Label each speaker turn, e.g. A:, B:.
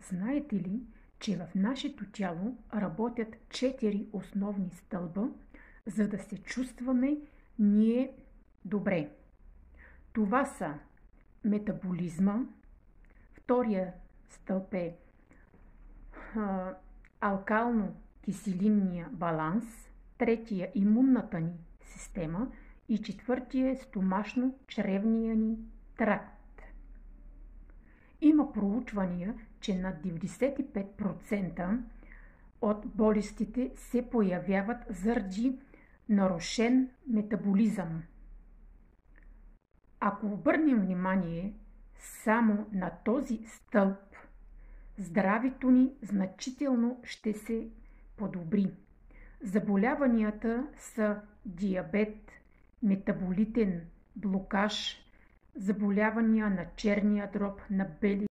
A: Знаете ли, че в нашето тяло работят 4 основни стълба, за да се чувстваме ние добре? Това са метаболизма, втория стълб е алкално-киселинния баланс, третия имунната ни система и четвъртия е стомашно-чревния ни тракт. Има проучвания, че над 95% от болестите се появяват заради нарушен метаболизъм. Ако обърнем внимание само на този стълб, здравето ни значително ще се подобри. Заболяванията са диабет, метаболитен блокаж, заболявания на черния дроб, на белия